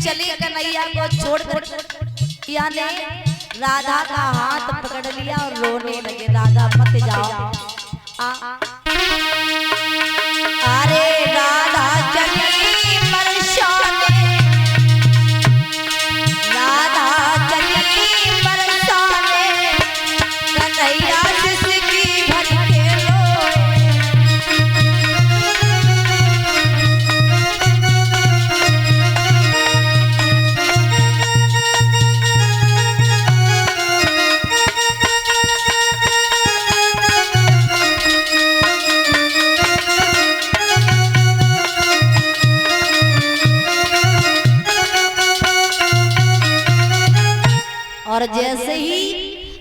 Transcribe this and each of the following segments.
चली कन्हैया को छोड़कर यानी राधा का हाथ पकड़ लिया और रोने लगे, राधा मत जाओ। अरे राधा चली परेशान, राधा चली परेशान, कन्हैया सिसकी भर के रोए। और जैसे ही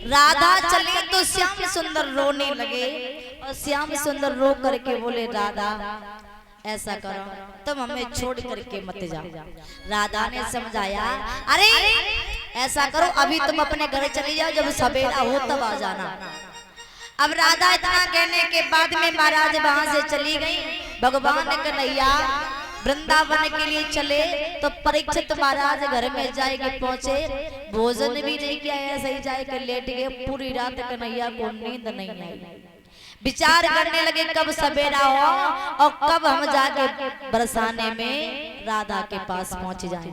राधा चली तो श्याम सुंदर रोने लगे और श्याम सुंदर रो करके बोले, राधा ऐसा करो तुम हमें छोड़ करके मत जाओ। राधा ने समझाया, अरे ऐसा करो अभी तुम अपने घर चले जाओ, जब सवेरा हो तब आ जाना। अब राधा इतना कहने के बाद में महाराज वहां से चली गई। भगवान कन्हैया वृंदावन के लिए चले तो परीक्षित महाराज घर में जाके पहुंचे, भोजन भी नहीं किया, ऐसे ही जाके लेट गए। पूरी रात कन्हैया को नींद नहीं आई। विचार करने लगे कब सवेरा हो और कब हम जाके बरसाने में राधा के पास पहुंच जाए।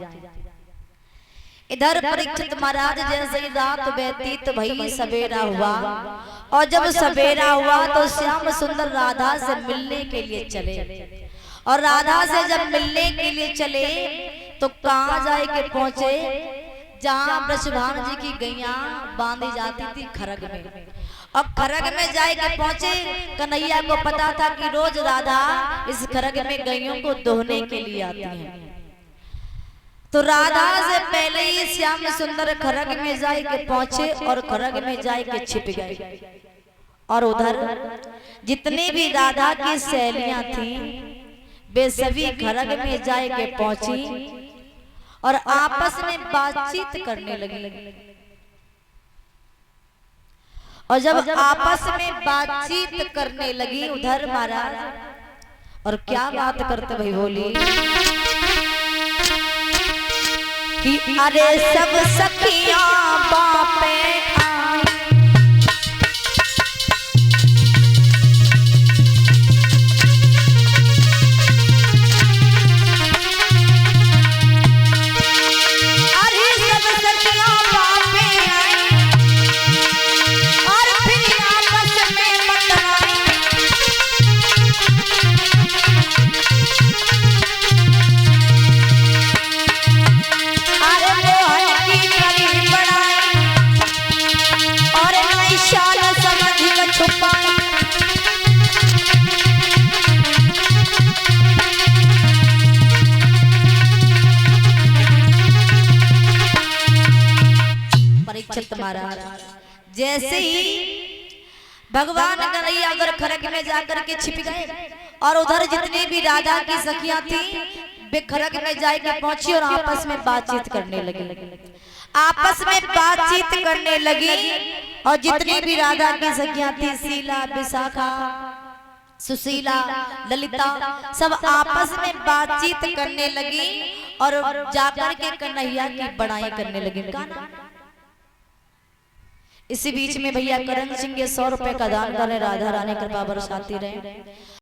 इधर परीक्षित महाराज जैसे ही रात व्यतीत भई, सवेरा हुआ और जब सवेरा हुआ तो श्याम सुंदर राधा से मिलने के लिए चले। और राधा से जब मिलने के लिए चले तो कहाँ जाए के पहुंचे, जहाँ वृषभानु जी की गैया बांधी जाती थी खरग में। अब खरग में जाए के पहुंचे, कन्हैया को पता था कि रोज राधा इस खरग में गैयों को दोहने के लिए आती है। तो राधा से पहले ही श्याम सुंदर खरग में जाए के पहुंचे और खरग में जाए के छिप गए। और उधर जितनी भी राधा की सहेलियां थी वे सभी खरग में जाए के पहुंची और आपस में बातचीत करने लगी। और जब आपस में बातचीत करने लगी उधर महाराज, और क्या बात करते भाई, बोली कि अरे सब सखियां बापे महाराज जैसे ही भगवान कन्हैया अगर खरग में जाकर के छिप गए और उधर जितनी भी राधा की सखियां थी वे खरग में जाकर पहुंची और आपस में बातचीत करने लगी। आपस में बातचीत करने लगी और जितनी भी राधा की सखियां थी, शीला, विशाखा, सुशीला, ललिता, सब आपस में बातचीत करने लगी और जाकर के कन्हैया की बड़ाई करने लगी। इसी बीच में भैया करण सिंह 100 रुपए का दान करें, राधा रानी कृपा बरसाती रहे।